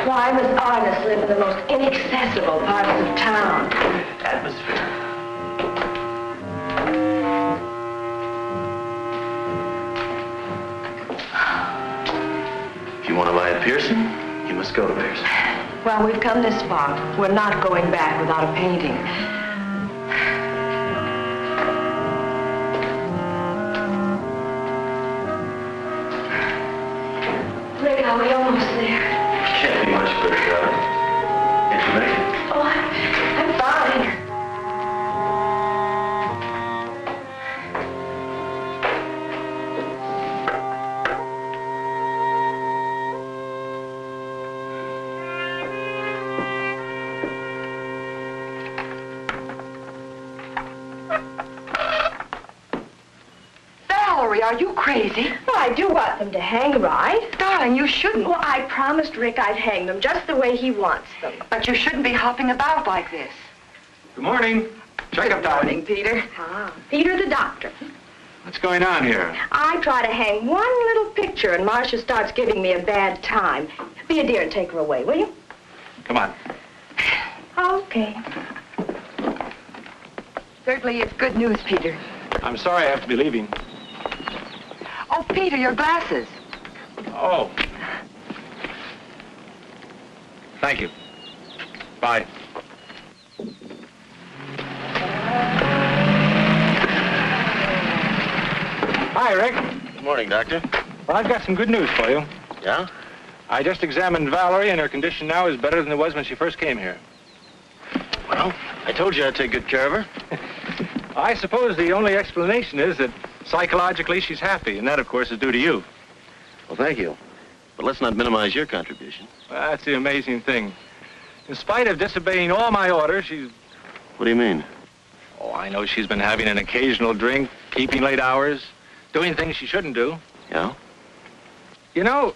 Why must artists live in the most inaccessible parts of town? Atmosphere. If you want to buy at Pearson, you must go to Pearson. Well, we've come this far. We're not going back without a painting. Rick, are we almost there? Can't be much further, darling. Can't you make it? Oh, I'm fine. Valerie, are you crazy? Well, I do want them to hang, right? Darling, you shouldn't. Well, I promised Rick I'd hang them just the way he wants them. But you shouldn't be hopping about like this. Good morning. Checkup Good time. morning, Peter. Ah, Peter the doctor. What's going on here? I try to hang one little picture and Marsha starts giving me a bad time. Be a dear and take her away, will you? Come on. Okay. Certainly it's good news, Peter. I'm sorry I have to be leaving. Oh, Peter, your glasses. Oh. Thank you. Bye. Hi, Rick. Good morning, Doctor. Well, I've got some good news for you. Yeah? I just examined Valerie, and her condition now is better than it was when she first came here. Well, I told you I'd take good care of her. I suppose the only explanation is that psychologically she's happy, and that, of course, is due to you. Well, thank you. But let's not minimize your contribution. Well, that's the amazing thing. In spite of disobeying all my orders, she's... What do you mean? Oh, I know she's been having an occasional drink, keeping late hours, doing things she shouldn't do. Yeah? You know,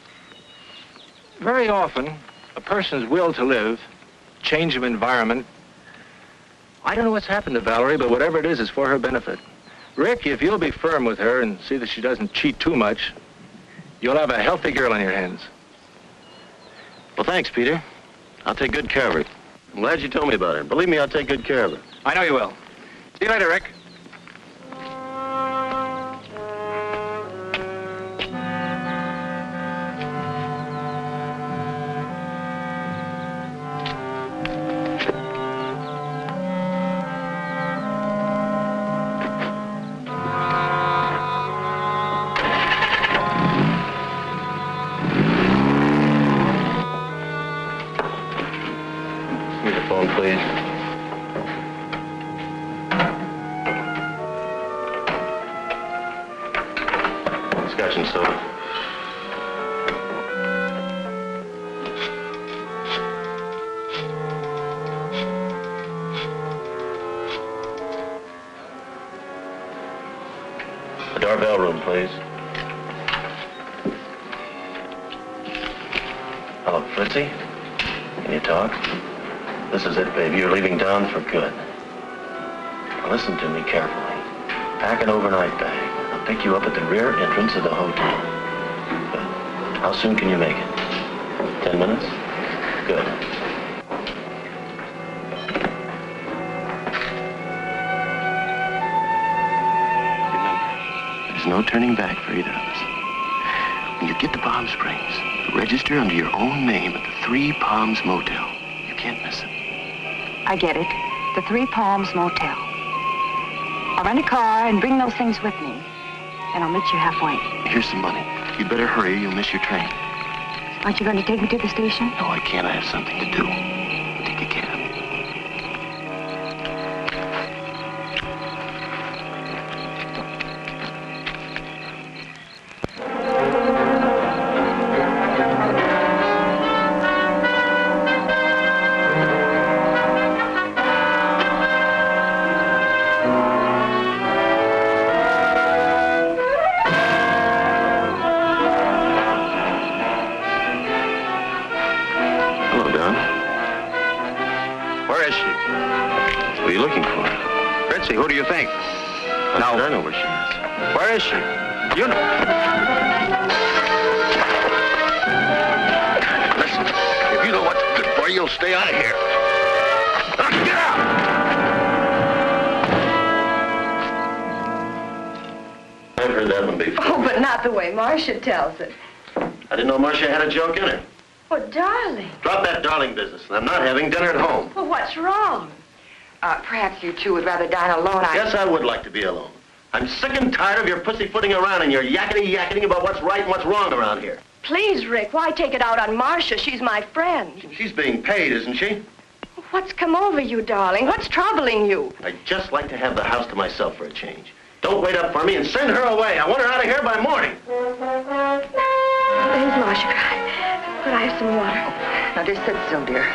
very often, a person's will to live, change of environment, I don't know what's happened to Valerie, but whatever it is for her benefit. Rick, if you'll be firm with her and see that she doesn't cheat too much, you'll have a healthy girl on your hands. Well, thanks, Peter. I'll take good care of her. I'm glad you told me about her. Believe me, I'll take good care of her. I know you will. See you later, Rick. The Darvel room, please. Hello, Fritzie. Can you talk? This is it, baby. You're leaving town for good. Now listen to me carefully. Pack an overnight bag. I'll pick you up at the rear entrance of the hotel. Good. How soon can you make it? 10 minutes? Good. There's no turning back for either of us. When you get to Palm Springs, register under your own name at the Three Palms Motel. You can't miss it. I get it. The Three Palms Motel. I'll rent a car and bring those things with me. And I'll meet you halfway. Here's some money. You'd better hurry or you'll miss your train. Aren't you going to take me to the station? No, I can't. I have something to do. Take a cab. Who do you think? No. I know where she is. Where is she? You know. Listen, if you know what's good for you, you'll stay out of here. Get out! I've heard that one before. Oh, but not the way Marsha tells it. I didn't know Marsha had a joke in her. Oh, darling. Drop that darling business. I'm not having dinner at home. Well, what's wrong? Perhaps you two would rather dine alone. Yes, I would like to be alone. I'm sick and tired of your pussyfooting around and your yakety-yakety about what's right and what's wrong around here. Please, Rick, why take it out on Marsha? She's my friend. She's being paid, isn't she? What's come over you, darling? What's troubling you? I'd just like to have the house to myself for a change. Don't wait up for me and send her away. I want her out of here by morning. There's Marsha. Could I have some water? Now, just sit still, dear.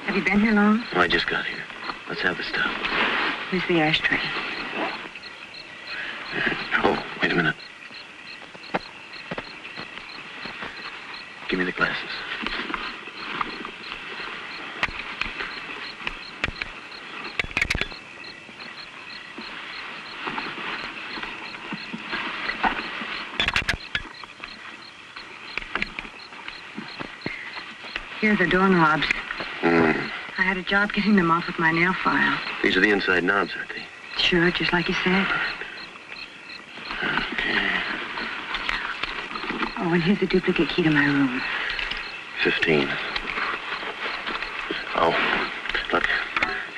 Have you been here long? I just got here. Let's have the stuff. Here's the ashtray. Oh, wait a minute. Give me the glasses. Here are the doorknobs. Hmm. I had a job getting them off with my nail file. These are the inside knobs, aren't they? Sure, just like you said. Okay. Oh, and here's a duplicate key to my room. 15. Oh, look,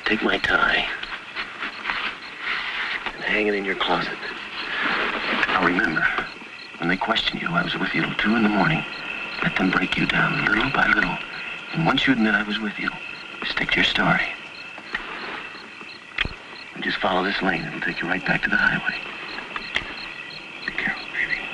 take my tie and hang it in your closet. Now remember, when they question you, I was with you till 2 in the morning. Let them break you down little by little. And once you admit I was with you, stick to your story. And just follow this lane. It'll take you right back to the highway. Be careful, baby.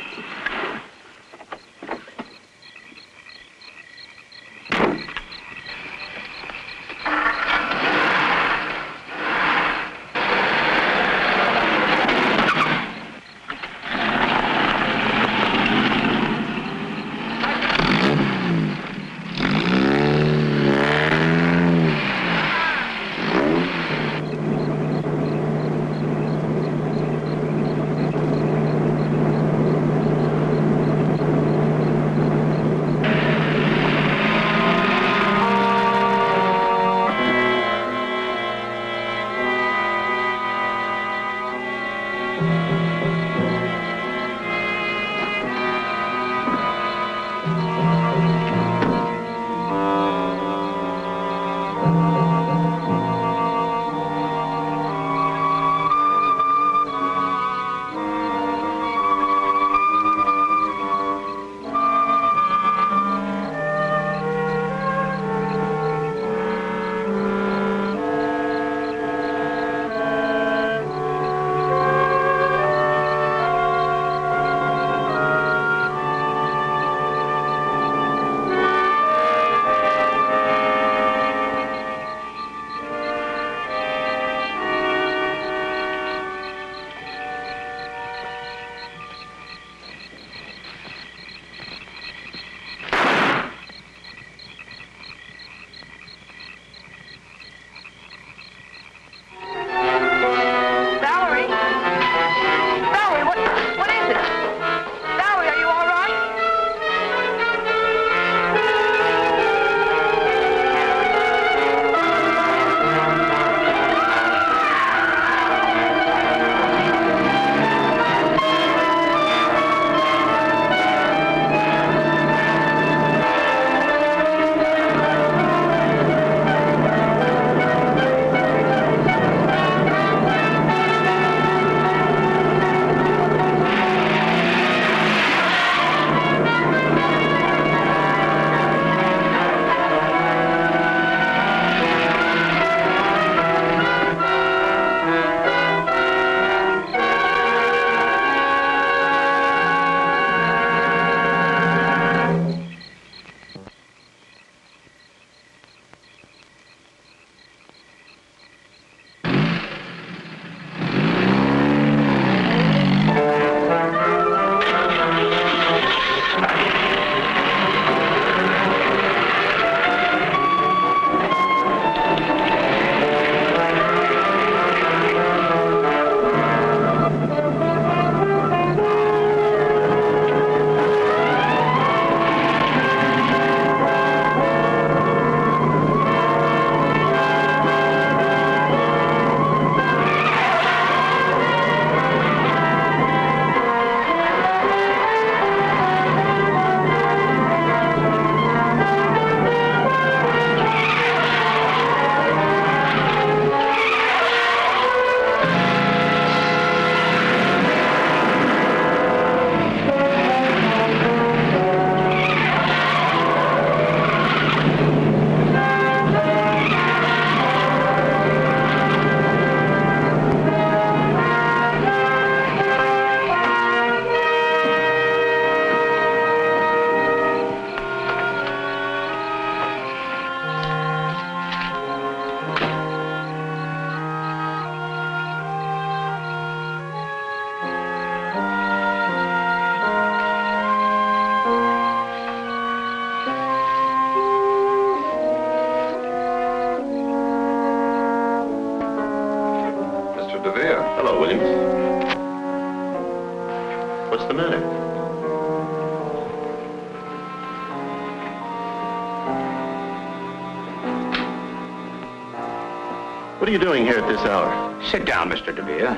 What are you doing here at this hour? Sit down, Mr. Devere.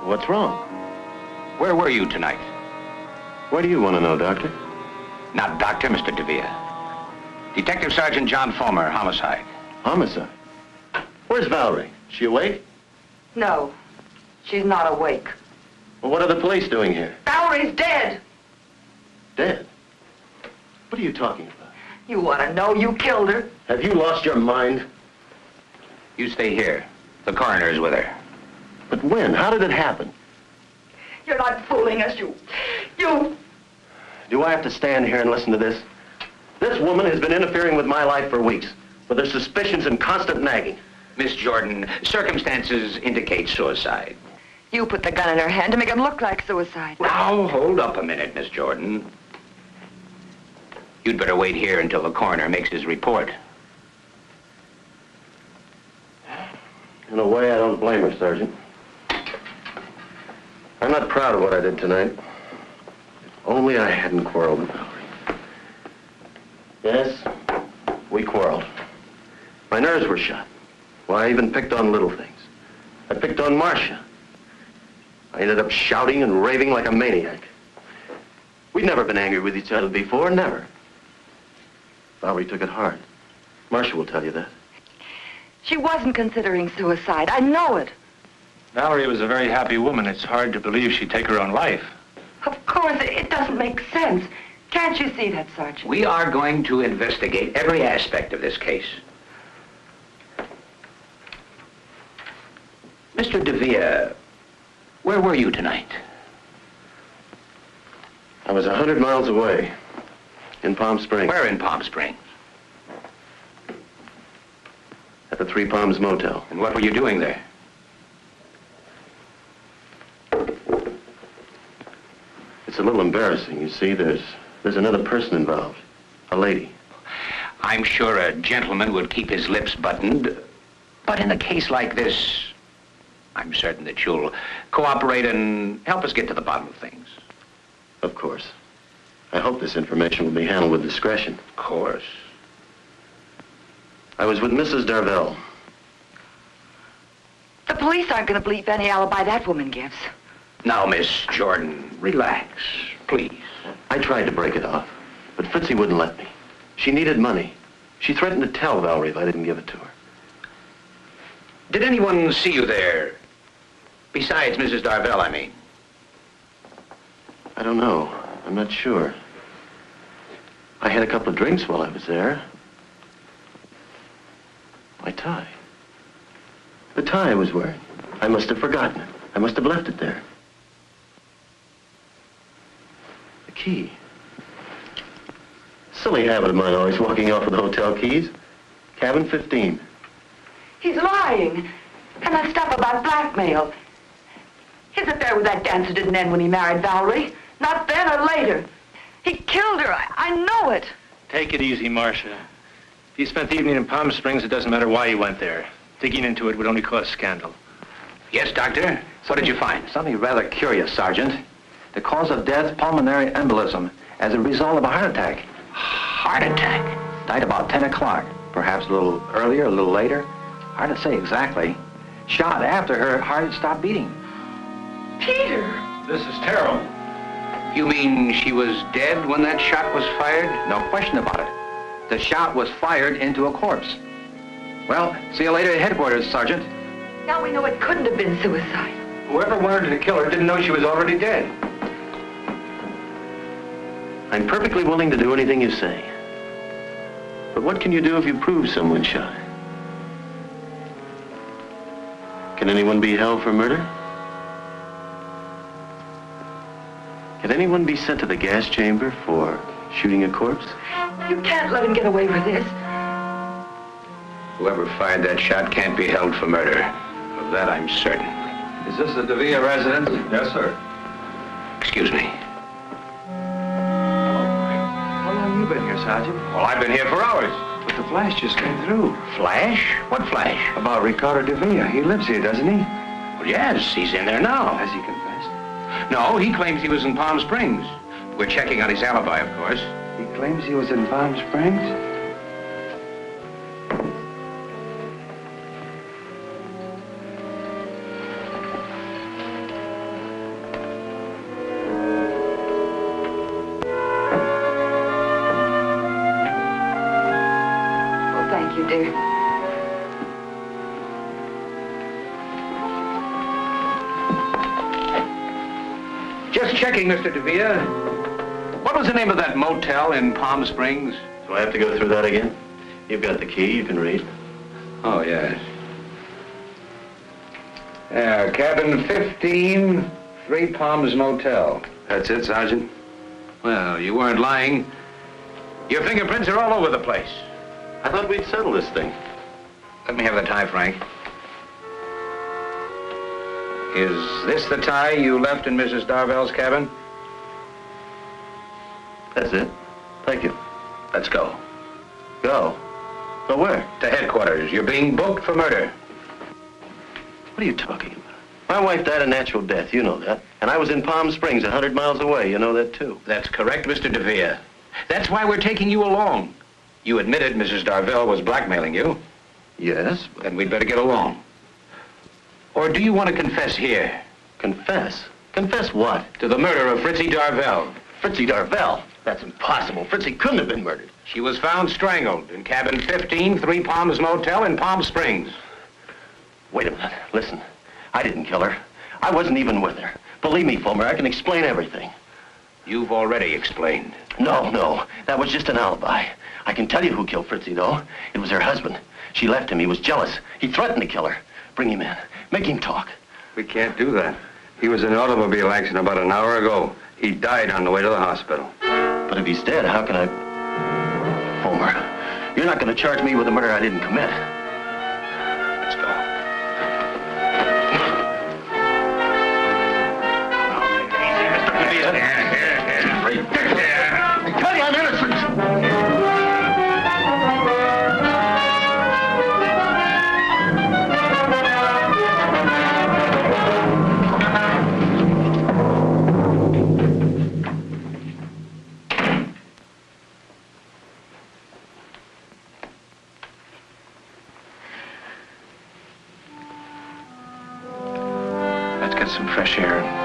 What's wrong? Where were you tonight? Why do you want to know, Doctor? Not Doctor, Mr. Devere. Detective Sergeant John Fulmer, homicide. Homicide? Where's Valerie? She awake? No, she's not awake. Well, what are the police doing here? Valerie's dead. Dead? What are you talking about? You want to know you killed her? Have you lost your mind? You stay here. The coroner is with her. But when? How did it happen? You're not fooling us, you... Do I have to stand here and listen to this? This woman has been interfering with my life for weeks, with her suspicions and constant nagging. Miss Jordan, circumstances indicate suicide. You put the gun in her hand to make it look like suicide. Now, hold up a minute, Miss Jordan. You'd better wait here until the coroner makes his report. In a way, I don't blame her, Sergeant. I'm not proud of what I did tonight. If only I hadn't quarreled with Valerie. Yes, we quarreled. My nerves were shot. Well, I even picked on little things. I picked on Marsha. I ended up shouting and raving like a maniac. We'd never been angry with each other before, never. Valerie took it hard. Marsha will tell you that. She wasn't considering suicide. I know it. Valerie was a very happy woman. It's hard to believe she'd take her own life. Of course, it doesn't make sense. Can't you see that, Sergeant? We are going to investigate every aspect of this case. Mr. Devere, where were you tonight? I was 100 miles away, in Palm Springs. Where in Palm Springs? At the Three Palms Motel. And what were you doing there? It's a little embarrassing. You see, there's another person involved. A lady. I'm sure a gentleman would keep his lips buttoned. But in a case like this, I'm certain that you'll cooperate and help us get to the bottom of things. Of course. I hope this information will be handled with discretion. Of course. I was with Mrs. Darvel. The police aren't going to believe any alibi that woman gives. Now, Miss Jordan, relax, please. I tried to break it off, but Fritzie wouldn't let me. She needed money. She threatened to tell Valerie if I didn't give it to her. Did anyone see you there? Besides Mrs. Darvel, I mean. I don't know. I'm not sure. I had a couple of drinks while I was there. My tie. The tie I was wearing. I must have forgotten it. I must have left it there. The key. Silly habit of mine, always walking off with the hotel keys. Cabin 15. He's lying. And that stuff about blackmail. His affair with that dancer didn't end when he married Valerie. Not then or later. He killed her. I know it. Take it easy, Marsha. If you spent the evening in Palm Springs, it doesn't matter why you went there. Digging into it would only cause scandal. Yes, Doctor? What did you find? Something rather curious, Sergeant. The cause of death, pulmonary embolism, as a result of a heart attack. Heart attack? Died about 10 o'clock. Perhaps a little earlier, a little later. Hard to say exactly. Shot after her heart had stopped beating. Peter! This is terrible. You mean she was dead when that shot was fired? No question about it. The shot was fired into a corpse. Well, see you later at headquarters, Sergeant. Now we know it couldn't have been suicide. Whoever wanted to kill her didn't know she was already dead. I'm perfectly willing to do anything you say. But what can you do if you prove someone shot her? Can anyone be held for murder? Can anyone be sent to the gas chamber for shooting a corpse? You can't let him get away with this. Whoever fired that shot can't be held for murder. Of that I'm certain. Is this the Devere residence? Yes, sir. Excuse me. How long have you been here, Sergeant? Well, I've been here for hours. But the flash just came through. Flash? What flash? About Ricardo Devere. He lives here, doesn't he? Well, yes, he's in there now. Has he confessed? No, he claims he was in Palm Springs. We're checking on his alibi, of course. He claims he was in Palm Springs? Thank you, dear. Just checking, Mr. Devere. What was the name of that motel in Palm Springs? Do I have to go through that again? You've got the key, you can read. Oh, yes. Yeah, cabin 15, Three Palms Motel. That's it, Sergeant? Well, you weren't lying. Your fingerprints are all over the place. I thought we'd settle this thing. Let me have the tie, Frank. Is this the tie you left in Mrs. Darvel's cabin? That's it. Thank you. Let's go. Go? Go where? To headquarters. You're being booked for murder. What are you talking about? My wife died a natural death, you know that. And I was in Palm Springs, 100 miles away. You know that, too. That's correct, Mr. Devere. That's why we're taking you along. You admitted Mrs. Darvel was blackmailing you. Yes. Then we'd better get along. Or do you want to confess here? Confess? Confess what? To the murder of Fritzie Darvel. Fritzie Darvel? That's impossible. Fritzie couldn't have been murdered. She was found strangled in cabin 15, Three Palms Motel in Palm Springs. Wait a minute. Listen. I didn't kill her. I wasn't even with her. Believe me, Fulmer, I can explain everything. You've already explained. No. That was just an alibi. I can tell you who killed Fritzie, though. It was her husband. She left him. He was jealous. He threatened to kill her. Bring him in. Make him talk. We can't do that. He was in an automobile accident about an hour ago. He died on the way to the hospital. But if he's dead, how can I... Fulmer, you're not going to charge me with a murder I didn't commit. Let's go. I tell you I'm innocent. Let's get some fresh air.